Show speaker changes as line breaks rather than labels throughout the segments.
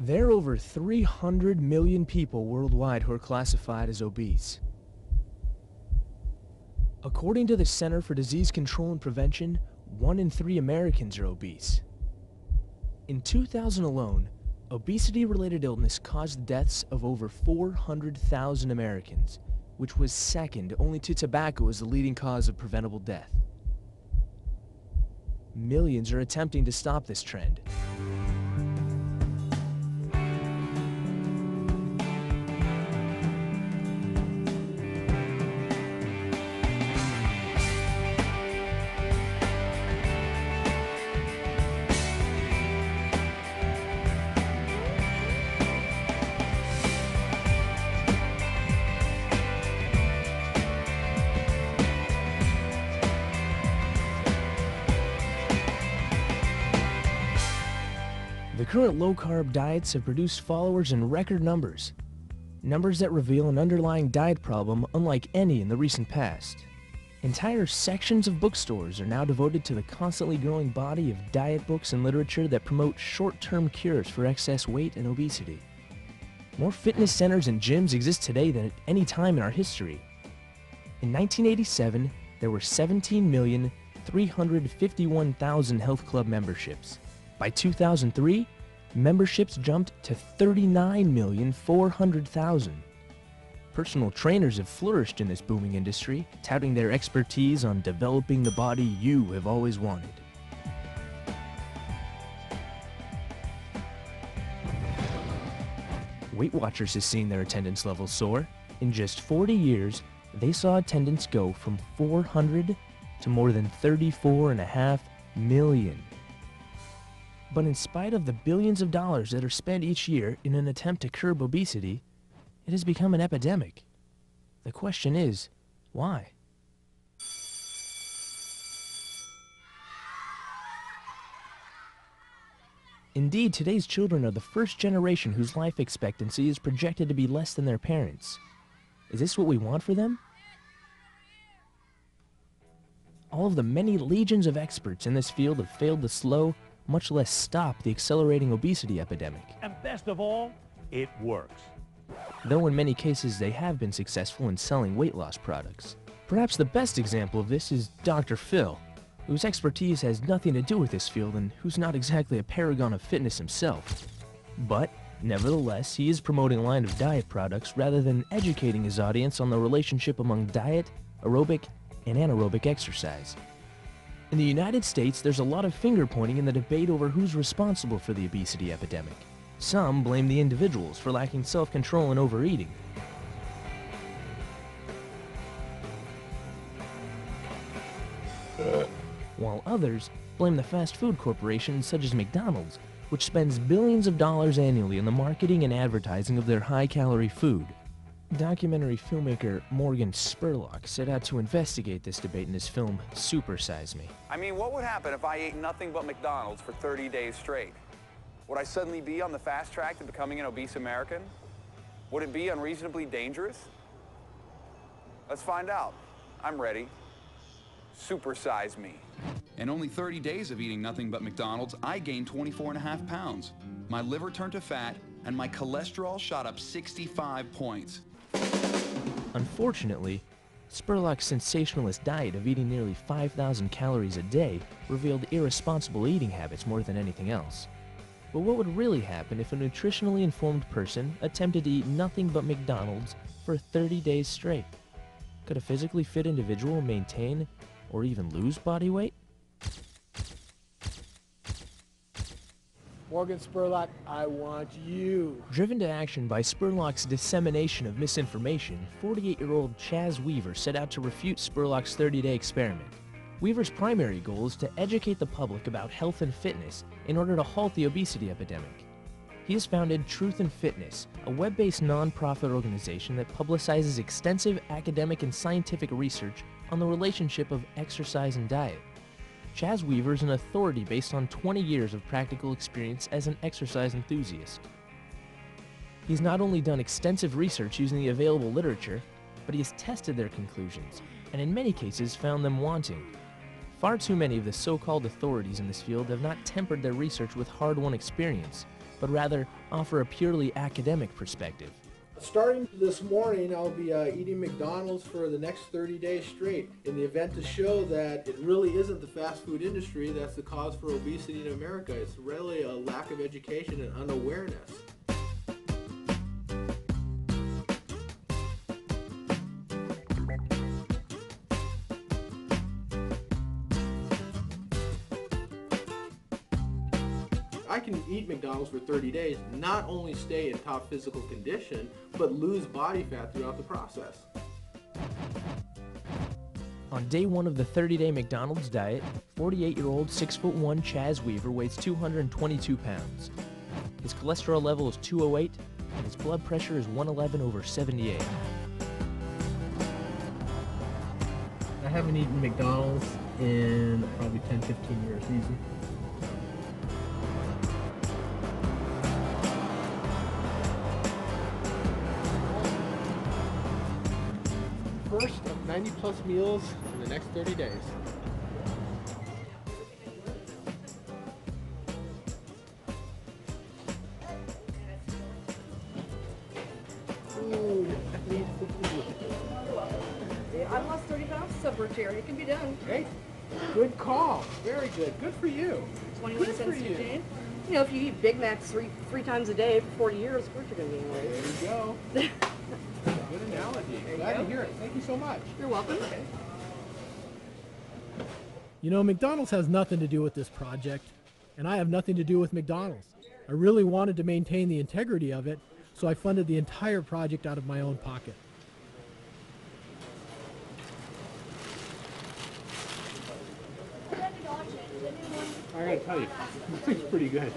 There are over 300 million people worldwide who are classified as obese. According to the Center for Disease Control and Prevention, 1 in 3 Americans are obese. In 2000 alone, obesity-related illness caused deaths of over 400,000 Americans, which was second only to tobacco as the leading cause of preventable death. Millions are attempting to stop this trend. The current low-carb diets have produced followers in record numbers, numbers that reveal an underlying diet problem unlike any in the recent past. Entire sections of bookstores are now devoted to the constantly growing body of diet books and literature that promote short-term cures for excess weight and obesity. More fitness centers and gyms exist today than at any time in our history. In 1987, there were 17,351,000 health club memberships. By 2003, memberships jumped to 39,400,000. Personal trainers have flourished in this booming industry, touting their expertise on developing the body you have always wanted. Weight Watchers has seen their attendance levels soar. In just 40 years, they saw attendance go from 400 to more than 34.5 million. But in spite of the billions of dollars that are spent each year in an attempt to curb obesity, it has become an epidemic. The question is, why? Indeed, today's children are the first generation whose life expectancy is projected to be less than their parents'. Is this what we want for them? All of the many legions of experts in this field have failed to slow, much less stop, the accelerating obesity epidemic.
And best of all, it works.
Though in many cases they have been successful in selling weight loss products. Perhaps the best example of this is Dr. Phil, whose expertise has nothing to do with this field and who's not exactly a paragon of fitness himself. But, nevertheless, he is promoting a line of diet products rather than educating his audience on the relationship among diet, aerobic, and anaerobic exercise. In the United States, there's a lot of finger-pointing in the debate over who's responsible for the obesity epidemic. Some blame the individuals for lacking self-control and overeating. While others blame the fast food corporations such as McDonald's, which spends billions of dollars annually on the marketing and advertising of their high-calorie food. Documentary filmmaker Morgan Spurlock set out to investigate this debate in his film, Size Me.
I mean, what would happen if I ate nothing but McDonald's for 30 days straight? Would I suddenly be on the fast track to becoming an obese American? Would it be unreasonably dangerous? Let's find out. I'm ready. Size Me.
In only 30 days of eating nothing but McDonald's, I gained 24.5 pounds. My liver turned to fat, and my cholesterol shot up 65 points.
Unfortunately, Spurlock's sensationalist diet of eating nearly 5,000 calories a day revealed irresponsible eating habits more than anything else. But what would really happen if a nutritionally informed person attempted to eat nothing but McDonald's for 30 days straight? Could a physically fit individual maintain or even lose body weight?
Morgan Spurlock, I want you.
Driven to action by Spurlock's dissemination of misinformation, 48-year-old Chazz Weaver set out to refute Spurlock's 30-day experiment. Weaver's primary goal is to educate the public about health and fitness in order to halt the obesity epidemic. He has founded Truth and Fitness, a web-based non-profit organization that publicizes extensive academic and scientific research on the relationship of exercise and diet. Chazz Weaver is an authority based on 20 years of practical experience as an exercise enthusiast. He's not only done extensive research using the available literature, but he has tested their conclusions, and in many cases found them wanting. Far too many of the so-called authorities in this field have not tempered their research with hard-won experience, but rather offer a purely academic perspective.
Starting this morning, I'll be eating McDonald's for the next 30 days straight in the event to show that it really isn't the fast food industry that's the cause for obesity in America. It's really a lack of education and unawareness. I can eat McDonald's for 30 days, not only stay in top physical condition, but lose body fat throughout the process.
On day one of the 30-day McDonald's diet, 48-year-old 6'1" Chazz Weaver weighs 222 pounds. His cholesterol level is 208, and his blood pressure is 111/78.
I haven't eaten McDonald's in probably 10-15 years, easy. First of 90+ meals in the next 30 days.
I lost 30 pounds, subvertier. It can be done.
Hey, good call. Very good. Good for you.
21
Good
cents
for
to
you.
change. You know, if you eat Big Macs three times a day for 40 years, of course you're going to gain weight.
There you go. Good analogy. Glad to hear it. Thank you so much.
You're welcome.
You know, McDonald's has nothing to do with this project, and I have nothing to do with McDonald's. I really wanted to maintain the integrity of it, so I funded the entire project out of my own pocket.
I gotta tell you, it's pretty good.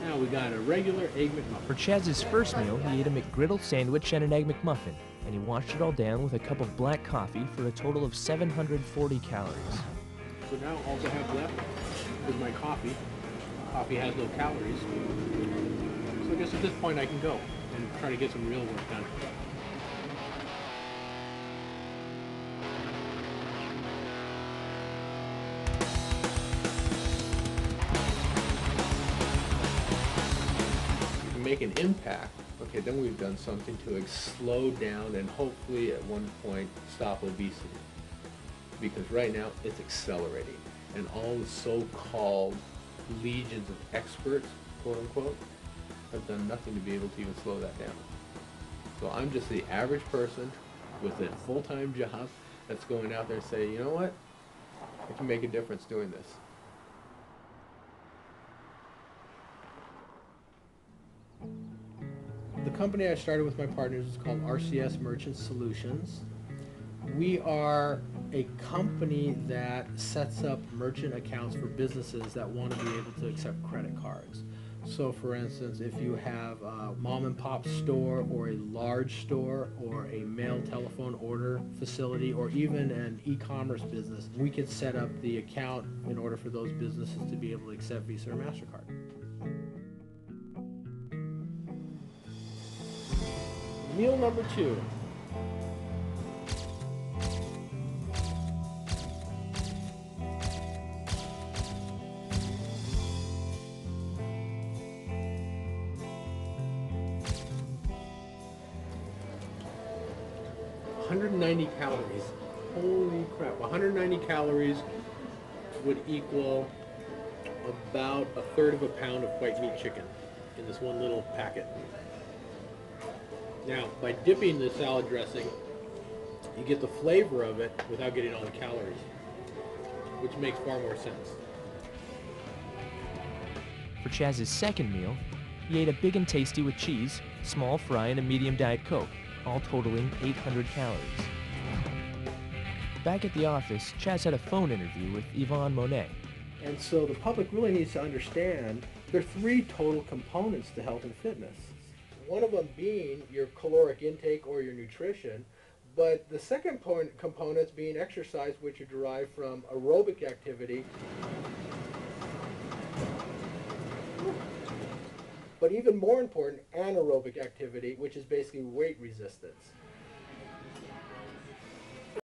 Now we got a regular Egg McMuffin.
For Chazz's first meal, he ate a McGriddle sandwich and an Egg McMuffin, and he washed it all down with a cup of black coffee for a total of 740 calories.
So now all I have left is my coffee. Coffee has no calories. So I guess at this point I can go and try to get some real work done. Make an impact, okay, then we've done something to slow down and hopefully at one point stop obesity. Because right now it's accelerating, and all the so-called legions of experts, quote unquote, have done nothing to be able to even slow that down. So I'm just the average person with a full-time job that's going out there and saying, you know what, I can make a difference doing this. The company I started with my partners is called RCS Merchant Solutions. We are a company that sets up merchant accounts for businesses that want to be able to accept credit cards. So for instance, if you have a mom and pop store or a large store or a mail telephone order facility or even an e-commerce business, we can set up the account in order for those businesses to be able to accept Visa or MasterCard. Meal number 2. $190 calories. Holy crap. 190 calories would equal about a third of a pound of white meat chicken in this one little packet. Now, by dipping the salad dressing, you get the flavor of it without getting all the calories, which makes far more sense.
For Chazz's second meal, he ate a Big and Tasty with cheese, small fry, and a medium Diet Coke, all totaling 800 calories. Back at the office, Chazz had a phone interview with Yvonne Monet.
And so the public really needs to understand there are 3 total components to health and fitness. One of them being your caloric intake or your nutrition, but the second component being exercise, which are derived from aerobic activity. But even more important, anaerobic activity, which is basically weight resistance.